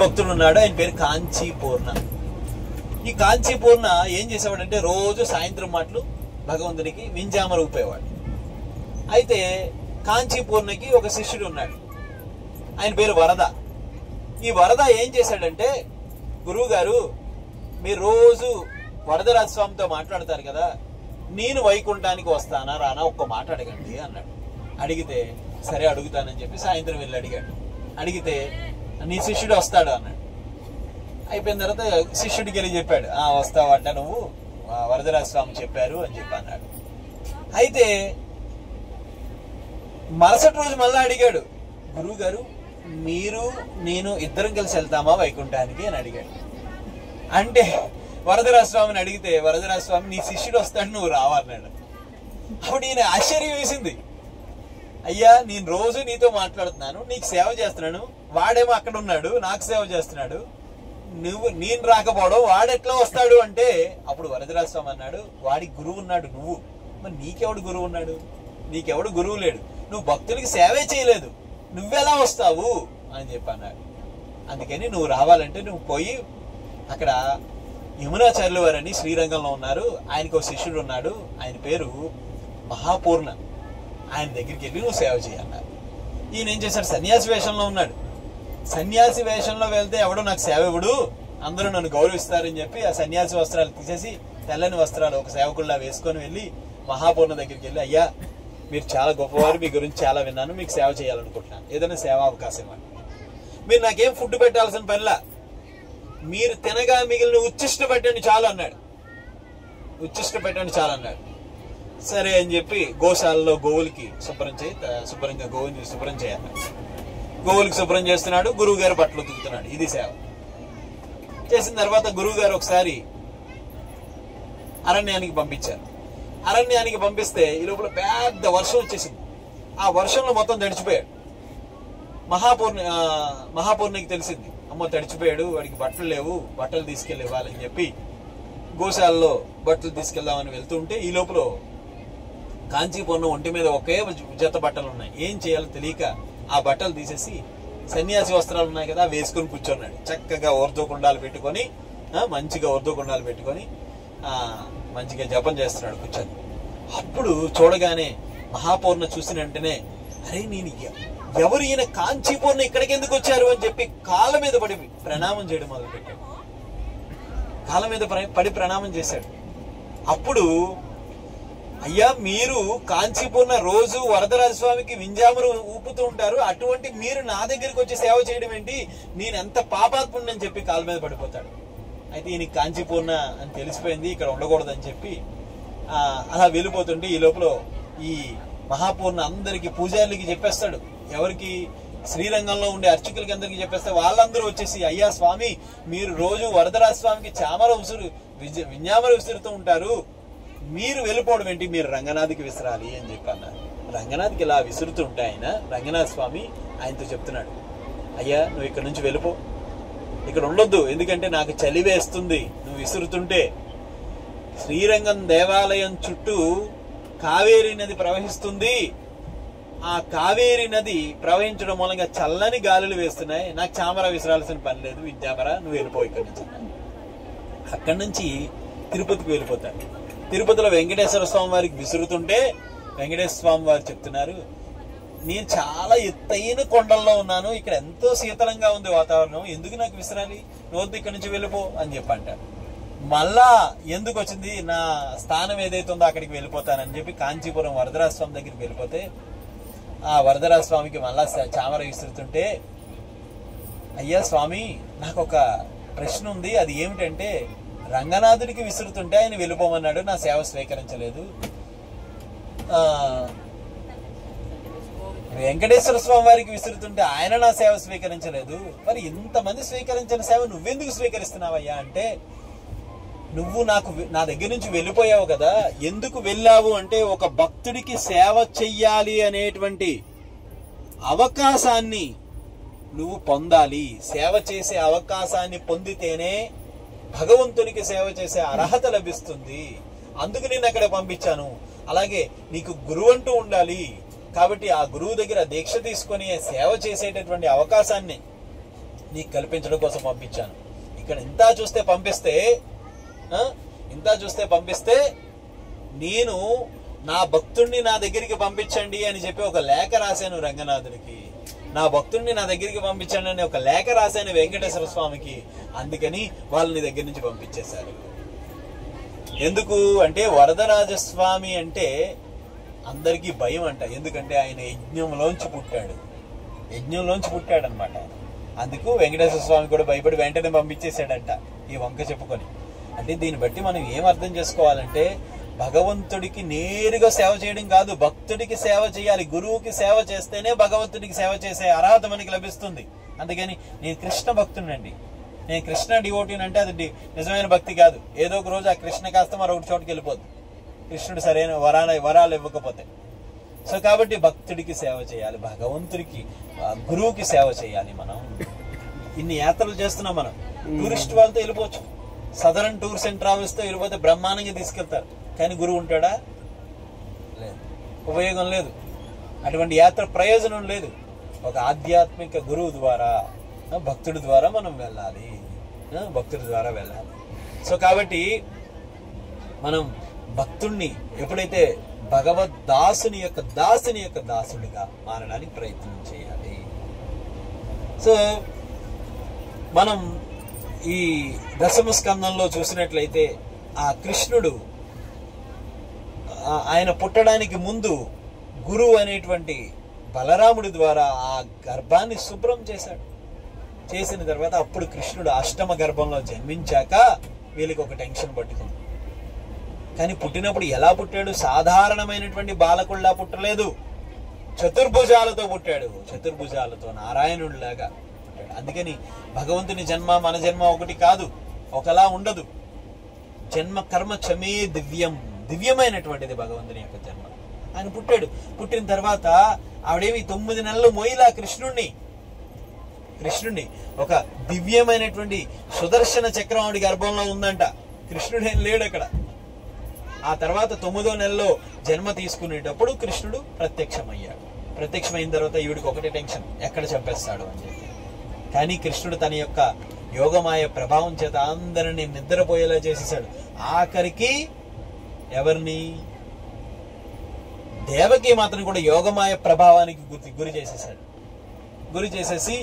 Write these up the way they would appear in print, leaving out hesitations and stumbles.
భక్తుడు ఉన్నాడు, ఆయన పేరు కాంచీపూర్ణ. ఈ కాంచీపూర్ణ ఏం చేసేవాడంటే రోజు సాయంత్రం మాటలు భగవంతునికి వింజామర ఊపేవాడు. అయితే కాంచీపూర్ణకి ఒక శిష్యుడు ఉన్నాడు, ఆయన పేరు వరద. ఈ వరద ఏం చేశాడంటే, గురువు గారు మీరు రోజు వరదరాజ స్వామితో మాట్లాడతారు కదా, నేను వైకుంఠానికి వస్తానా రానా ఒక్క మాట అడగండి అన్నాడు. అడిగితే సరే అడుగుతానని చెప్పి సాయంత్రం వెళ్ళి అడిగాడు. అడిగితే నీ శిష్యుడు వస్తాడు అన్నాడు. అయిపోయిన తర్వాత శిష్యుడికి వెళ్ళి చెప్పాడు, వస్తావంట నువ్వు, వరదరాజ స్వామి చెప్పారు అని చెప్పి అన్నాడు. అయితే మరుసటి రోజు మళ్ళా అడిగాడు, గురువు గారు మీరు నేను ఇద్దరం కలిసి వెళ్తామా వైకుంఠానికి అని అడిగాడు. అంటే వరదరాజ స్వామిని అడిగితే వరదరాజ స్వామి నీ శిష్యుడు వస్తాడు నువ్వు రావన్నాడు. అప్పుడు ఈయన ఆశ్చర్యం వేసింది, అయ్యా నేను రోజు నీతో మాట్లాడుతున్నాను, నీకు సేవ చేస్తున్నాను, వాడేమో అక్కడ ఉన్నాడు నాకు సేవ చేస్తున్నాడు, నేను రాకపోవడం వాడెట్లా వస్తాడు అంటే, అప్పుడు వరదరాజ స్వామి అన్నాడు, వాడికి గురువు ఉన్నాడు నువ్వు, మరి నీకెవడు గురువు ఉన్నాడు? నీకెవడు గురువు లేడు, నువ్వు భక్తులకి సేవే చేయలేదు, నువ్వెలా వస్తావు అని చెప్పి అన్నాడు. అందుకని నువ్వు రావాలంటే నువ్వు పోయి అక్కడ యమునాచార్యులు వారని శ్రీరంగంలో ఉన్నారు, ఆయనకు ఒక శిష్యుడు ఉన్నాడు, ఆయన పేరు మహాపూర్ణ, ఆయన దగ్గరికి వెళ్ళి నువ్వు సేవ చేయన్నారు. ఈయన ఏం చేశాడు, సన్యాసి వేషంలో ఉన్నాడు. సన్యాసి వేషంలో వెళ్తే ఎవడో నాకు సేవ ఇవ్వడు, అందరూ నన్ను గౌరవిస్తారని చెప్పి ఆ సన్యాసి వస్త్రాలు తీసేసి తెల్లని వస్త్రాలు ఒక సేవకుల్లా వేసుకొని వెళ్ళి మహాపూర్ణ దగ్గరికి వెళ్ళి, అయ్యా మీరు చాలా గొప్పవారు, మీ గురించి చాలా విన్నాను, మీకు సేవ చేయాలనుకుంటున్నాను, ఏదైనా సేవా అవకాశం ఇవ్వండి. మీరు నాకేం ఫుడ్ పెట్టాల్సిన పనిలా, మీరు తినగా మిగిలిన ఉచ్చిష్ట పెట్టండి చాలు అన్నాడు. ఉచ్చిష్ట పెట్టండి చాలు అన్నాడు. సరే అని చెప్పి గోశాలలో గోవులకి శుభ్రంగా గోవుని శుభ్రం చేయాలి. గోవులకి శుభ్రం చేస్తున్నాడు, గురువు గారు బట్టలు ఉతుకుతున్నాడు. ఇది సేవ చేసిన తర్వాత గురువు గారు ఒకసారి అరణ్యానికి పంపించారు. అరణ్యానికి పంపిస్తే ఈ లోపల పెద్ద వర్షం వచ్చేసింది. ఆ వర్షంలో మొత్తం తడిచిపోయాడు. మహాపూర్ణకి తెలిసింది, అమ్మో తడిచిపోయాడు, వాడికి బట్టలు లేవు, బట్టలు తీసుకెళ్ళి ఇవ్వాలని చెప్పి గోశాలలో బట్టలు తీసుకెళ్దామని వెళ్తుంటే ఈ లోపల కాంచీపూర్ణ ఒంటి మీద ఒకే జత బట్టలు ఉన్నాయి. ఏం చేయాలో తెలియక ఆ బట్టలు తీసేసి సన్యాసి వస్త్రాలు ఉన్నాయి కదా వేసుకొని కూర్చున్నాడు. చక్కగా ఊర్ధ్వకుండాలు పెట్టుకొని, మంచిగా ఊర్ధ్వకుండాలు పెట్టుకొని మంచిగా జపం చేస్తున్నాడు కూర్చొని. అప్పుడు చూడగానే మహాపూర్ణ చూసిన వెంటనే, అరే నేను ఎవరు ఈయన కాంచీపూర్ణ ఇక్కడికి ఎందుకు వచ్చారు అని చెప్పి కాళ్ళ మీద పడి ప్రణామం చేయడం మొదలుపెట్టాడు. కాళ్ళ మీద పడి ప్రణామం చేశాడు. అప్పుడు అయ్యా మీరు కాంచీపూర్ణ రోజు వరదరాజ స్వామికి వింజామరు ఊపుతూ ఉంటారు, అటువంటి మీరు నా దగ్గరికి వచ్చి సేవ చేయడం ఏంటి, నేను ఎంత పాపాత్ముడిని అని చెప్పి కాళ్ళ మీద పడిపోతాడు. అయితే ఈయన కాంచీపూర్ణ అని తెలిసిపోయింది, ఇక్కడ ఉండకూడదని చెప్పి అలా వెళ్ళిపోతుంటే ఈ లోపల ఈ మహాపూర్ణ అందరికి పూజారులకి చెప్పేస్తాడు. ఎవరికి? శ్రీరంగంలో ఉండే అర్చకులకి అందరికి చెప్పేస్తే వాళ్ళందరూ వచ్చేసి, అయ్యా స్వామి మీరు రోజు వరదరాజ స్వామికి వింజామర విసురుతూ ఉంటారు, మీరు వెళ్ళిపోవడం ఏంటి, మీరు రంగనాథ్కి విసరాలి అని చెప్పి అన్నారు. రంగనాథ్కి ఇలా విసురుతుంటే ఆయన రంగనాథ స్వామి ఆయనతో చెప్తున్నాడు, అయ్యా నువ్వు ఇక్కడ నుంచి వెళ్ళిపో, ఇక్కడ ఉండొద్దు, ఎందుకంటే నాకు చలి వేస్తుంది నువ్వు విసురుతుంటే. శ్రీరంగం దేవాలయం చుట్టూ కావేరీ నది ప్రవహిస్తుంది, ఆ కావేరీ నది ప్రవహించడం మూలంగా చల్లని గాలులు వేస్తున్నాయి, నాకు చామర విసరాల్సిన పని లేదు, విద్యామర నువ్వు వెళ్ళిపో ఇక్కడి నుంచి. అక్కడి నుంచి తిరుపతికి వెళ్ళిపోతాడు. తిరుపతిలో వెంకటేశ్వర స్వామి వారికి విసురుతుంటే వెంకటేశ్వర స్వామి వారు చెప్తున్నారు, నేను చాలా ఎత్తైన కొండల్లో ఉన్నాను, ఇక్కడ ఎంతో శీతలంగా ఉంది వాతావరణం, ఎందుకు నాకు విసరాలి, నువ్వు ఇక్కడి నుంచి వెళ్ళిపో అని చెప్పంటారు. మళ్ళా ఎందుకు వచ్చింది, నా స్థానం ఏదైతే ఉందో అక్కడికి వెళ్ళిపోతానని చెప్పి కాంచీపురం వరదరాజ స్వామి దగ్గరికి వెళ్ళిపోతే ఆ వరదరాజ స్వామికి మళ్ళా చామర విసురుతుంటే, అయ్యా స్వామి నాకు ఒక ప్రశ్న ఉంది, అది ఏమిటంటే రంగనాథుడికి విసురుతుంటే ఆయన వెళ్ళిపోమన్నాడు, నా సేవ స్వీకరించలేదు, వెంకటేశ్వర స్వామి వారికి విసురుతుంటే ఆయన నా సేవ స్వీకరించలేదు, మరి ఇంతమంది స్వీకరించిన సేవ నువ్వెందుకు స్వీకరిస్తున్నావయ్యా అంటే, నువ్వు నా దగ్గర నుంచి వెళ్ళిపోయావు కదా, ఎందుకు వెళ్ళావు అంటే ఒక భక్తుడికి సేవ చెయ్యాలి అనేటువంటి అవకాశాన్ని నువ్వు పొందాలి, సేవ చేసే అవకాశాన్ని పొందితేనే భగవంతునికి సేవ చేసే అర్హత లభిస్తుంది, అందుకు నేను అక్కడ పంపించాను. అలాగే నీకు గురువు అంటూ ఉండాలి, కాబట్టి ఆ గురువు దగ్గర దీక్ష తీసుకొని సేవ చేసేటటువంటి అవకాశాన్ని నీకు కల్పించడం కోసం పంపించాను. ఇక్కడ ఇంత చూస్తే పంపిస్తే నేను నా భక్తుడిని నా దగ్గరికి పంపించండి అని చెప్పి ఒక లేఖ రాశాను రంగనాథుడికి. నా భక్తుడిని నా దగ్గరికి పంపించండి అని ఒక లేఖ రాశాను వెంకటేశ్వర స్వామికి. అందుకని వాళ్ళని దగ్గర నుంచి పంపించేశారు. ఎందుకు అంటే వరదరాజస్వామి అంటే అందరికీ భయం అంట. ఎందుకంటే ఆయన యజ్ఞంలోంచి పుట్టాడు అనమాట. అందుకు వెంకటేశ్వర స్వామి కూడా భయపడి వెంటనే పంపించేశాడంట ఈ వంక చెప్పుకొని. అంటే దీన్ని బట్టి మనం ఏం అర్థం చేసుకోవాలంటే భగవంతుడికి నేరుగా సేవ చేయడం కాదు, భక్తుడికి సేవ చేయాలి. గురువుకి సేవ చేస్తేనే భగవంతుడికి సేవ చేసే అర్హత మనకి లభిస్తుంది. అందుకని నేను కృష్ణ భక్తుడినండి, నేను కృష్ణ డివోటీని అంటే అది నిజమైన భక్తి కాదు. ఏదో ఒక రోజు ఆ కృష్ణ కాస్త మరొకటి చోటుకి వెళ్ళిపోద్ది కృష్ణుడు సరైన వరాలు ఇవ్వకపోతే. సో కాబట్టి భక్తుడికి సేవ చేయాలి, భగవంతుడికి గురువుకి సేవ చేయాలి. మనం ఇన్ని యాత్రలు చేస్తున్నాం. మనం టూరిస్ట్ వాళ్ళతో వెళ్ళిపోవచ్చు, సదరన్ టూర్స్ అండ్ ట్రావెల్స్ తో వెళ్ళిపోతే బ్రహ్మాండంగా తీసుకెళ్తారు. కానీ గురువు ఉంటాడా? లేదు, ఉపయోగం లేదు. అటువంటి యాత్ర ప్రయోజనం లేదు. ఒక ఆధ్యాత్మిక గురువు ద్వారా భక్తుడి ద్వారా మనం వెళ్ళాలి, సో కాబట్టి మనం భక్తుణ్ణి ఎప్పుడైతే భగవద్దాసుని యొక్క దాసుడిగా మారడానికి ప్రయత్నం చేయాలి. సో మనం ఈ దశమ స్కందంలో చూసినట్లయితే ఆ కృష్ణుడు ఆయన పుట్టడానికి ముందు గురువు అనేటువంటి బలరాముడి ద్వారా ఆ గర్భాన్ని శుభ్రం చేసిన తర్వాత అప్పుడు కృష్ణుడు అష్టమ గర్భంలో జన్మించాక వీళ్ళకి ఒక టెన్షన్ పట్టుకుంది. కానీ పుట్టినప్పుడు ఎలా పుట్టాడు? సాధారణమైనటువంటి బాలకుడిలా పుట్టలేదు, చతుర్భుజాలతో పుట్టాడు. చతుర్భుజాలతో నారాయణుడిలాగా పుట్టాడు. అందుకని భగవంతుని జన్మ మన జన్మ ఒకటి కాదు, ఒకలా ఉండదు. జన్మ కర్మ చమే దివ్యమైనటువంటిది భగవంతుని యొక్క జన్మ. ఆయన పుట్టిన తర్వాత ఆవిడేమి 9 నెలలు మోయిలా కృష్ణుణ్ణి ఒక దివ్యమైనటువంటి సుదర్శన చక్రం ఆవిడ గర్భంలో ఉందంట. కృష్ణుడు ఏం లేడు అక్కడ. ఆ తర్వాత 9వ నెలలో జన్మ తీసుకునేటప్పుడు కృష్ణుడు ప్రత్యక్షమైన తర్వాత ఈవిడికి ఒకటే టెన్షన్, ఎక్కడ చంపేస్తాడు అని చెప్పి. కానీ కృష్ణుడు తన యొక్క యోగమాయ ప్రభావం చేత అందరినీ నిద్రపోయేలా చేసేసాడు. ఆఖరికి ఎవరిని? దేవకి మాత్రం కూడా యోగమాయ ప్రభావానికి గురి చేసేసి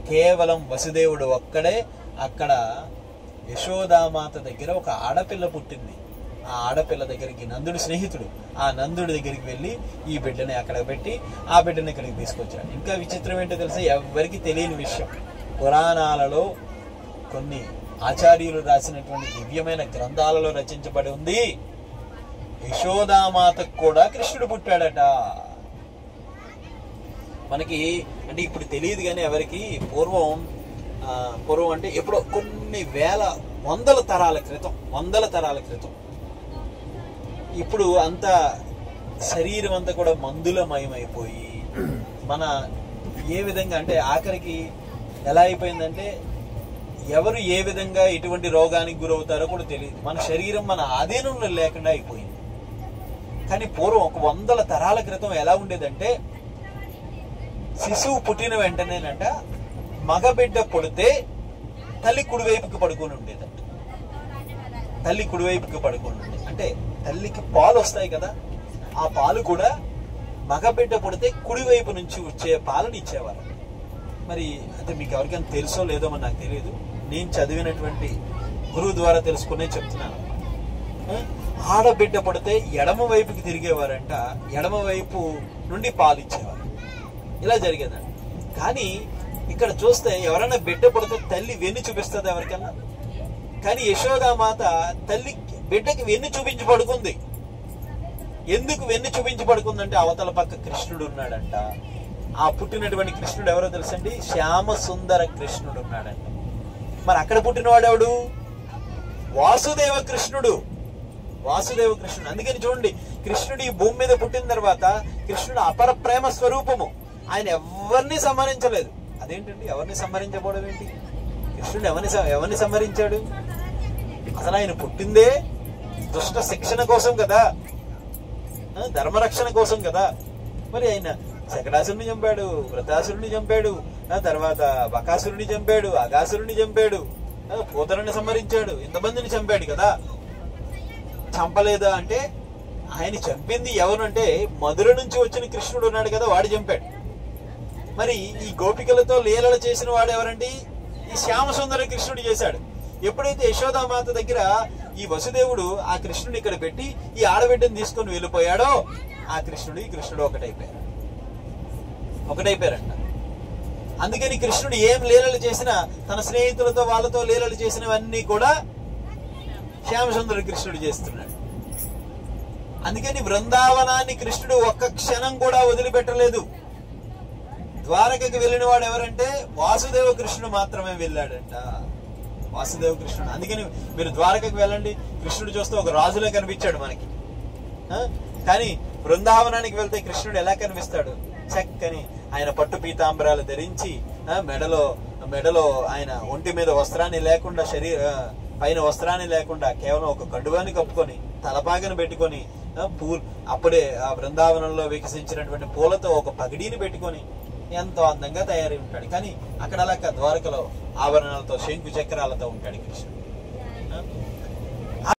కేవలం వసుదేవుడు ఒక్కడే అక్కడ యశోదామాత దగ్గర ఒక ఆడపిల్ల పుట్టింది. ఆ ఆడపిల్ల దగ్గరికి నందుడు స్నేహితుడు, ఆ నందుడి దగ్గరికి వెళ్ళి ఈ బిడ్డని అక్కడ పెట్టి ఆ బిడ్డని ఇక్కడికి తీసుకొచ్చాడు. ఇంకా విచిత్రం ఏంటో తెలుసా? ఎవరికి తెలియని విషయం, పురాణాలలో కొన్ని ఆచార్యులు రాసినటువంటి దివ్యమైన గ్రంథాలలో రచించబడి ఉంది, యశోదామాతకు కూడా కృష్ణుడు పుట్టాడట. మనకి అంటే ఇప్పుడు తెలియదు కానీ ఎవరికి పూర్వం అంటే ఎప్పుడో కొన్ని వందల తరాల క్రితం ఇప్పుడు అంత శరీరం అంతా కూడా మందులమయమైపోయి మన ఏ విధంగా అంటే ఆఖరికి ఎలా అయిపోయిందంటే ఎవరు ఏ విధంగా ఎటువంటి రోగానికి గురవుతారో కూడా తెలియదు. మన శరీరం మన ఆధీనంలో లేకుండా అయిపోయింది. కానీ పూర్వం ఒక 100 తరాల క్రితం ఎలా ఉండేదంటే శిశువు పుట్టిన వెంటనేనంట మగబిడ్డ పుడితే తల్లి కుడివైపుకి పడుకొని ఉండేదంట. అంటే తల్లికి పాలు వస్తాయి కదా, ఆ పాలు కూడా మగబిడ్డ పుడితే కుడివైపు నుంచి వచ్చే పాలను ఇచ్చేవారు. మరి అంటే మీకు ఎవరికైనా తెలుసో లేదో మరి నాకు తెలియదు, నేను చదివినటువంటి గురువు ద్వారా తెలుసుకునే చెప్తున్నాను. ఆడబిడ్డ పుడితే ఎడమ వైపుకి తిరిగేవారంట, ఎడమ వైపు నుండి పాలు ఇచ్చేవారు. ఇలా జరిగేదంట. కానీ ఇక్కడ చూస్తే ఎవరైనా బిడ్డ పుడితే తల్లి వెన్ను చూపిస్తుంది ఎవరికన్నా. కానీ యశోదామాత తల్లి బిడ్డకి వెన్ను చూపించి పడుకుంది. ఎందుకు వెన్ను చూపించి పడుకుందంటే అవతల పక్క కృష్ణుడు ఉన్నాడంట. ఆ పుట్టినటువంటి కృష్ణుడు ఎవరో తెలుసండి? శ్యామ సుందర కృష్ణుడు ఉన్నాడంట. మరి అక్కడ పుట్టినవాడు ఎవడు? వాసుదేవ కృష్ణుడు. అందుకని చూడండి, కృష్ణుడు ఈ భూమి మీద పుట్టిన తర్వాత కృష్ణుడు అపర ప్రేమ స్వరూపము. ఆయన ఎవరిని సంహరించలేదు. అదేంటండి ఎవరిని సంహరించబోవడం ఏంటి? కృష్ణుడు ఎవరిని సంహరించాడు? అసలు ఆయన పుట్టిందే దుష్ట శిక్షణ కోసం కదా, ధర్మరక్షణ కోసం కదా. మరి ఆయన శకటాసురుని చంపాడు, వృతాసురుని చంపాడు, తర్వాత బకాసురుని చంపాడు, అగాసురుని చంపాడు, పూతనని సంహరించాడు, ఇంతమందిని చంపాడు కదా. చంపలేదా అంటే ఆయన చంపింది ఎవరంటే మధుర నుంచి వచ్చిన కృష్ణుడు ఉన్నాడు కదా, వాడు చంపాడు. మరి ఈ గోపికలతో లీలలు చేసిన వాడు ఎవరండి? ఈ శ్యామసుందర కృష్ణుడు చేశాడు. ఎప్పుడైతే యశోదామాత దగ్గర ఈ వసుదేవుడు ఆ కృష్ణుని ఇక్కడ పెట్టి ఈ ఆడబిడ్డను తీసుకొని వెళ్ళిపోయాడో ఆ కృష్ణుడు ఈ కృష్ణుడు ఒకటైపోయారంట. అందుకని కృష్ణుడు ఏం లీలలు చేసినా తన స్నేహితులతో వాళ్ళతో లీలలు చేసినవన్నీ కూడా శ్యామసుందర కృష్ణుడు చేస్తున్నాడు. అందుకని బృందావనాన్ని కృష్ణుడు ఒక్క క్షణం కూడా వదిలిపెట్టలేదు. ద్వారకకి వెళ్ళిన వాడు ఎవరంటే వాసుదేవ కృష్ణుడు మాత్రమే వెళ్ళాడంట. వాసుదేవ కృష్ణుడు. అందుకని మీరు ద్వారకకి వెళ్ళండి, కృష్ణుడు చూస్తే ఒక రాజులే కనిపించాడు మనకి. కానీ బృందావనానికి వెళ్తే కృష్ణుడు ఎలా కనిపిస్తాడు? చక్కని ఆయన పట్టు పీతాంబరాలు ధరించి, మెడలో ఆయన ఒంటి మీద వస్త్రాన్ని లేకుండా, పైన వస్త్రాన్ని లేకుండా కేవలం ఒక కండువాన్ని కప్పుకొని, తలపాగను పెట్టుకొని, అప్పుడే ఆ బృందావనంలో వికసించినటువంటి పూలతో ఒక పగిడీని పెట్టుకొని ఎంతో అందంగా తయారై ఉంటాడు. కానీ అక్కడ అలా ద్వారకలో ఆభరణాలతో, శంకు చక్రాలతో ఉంటాడు కృష్ణుడు.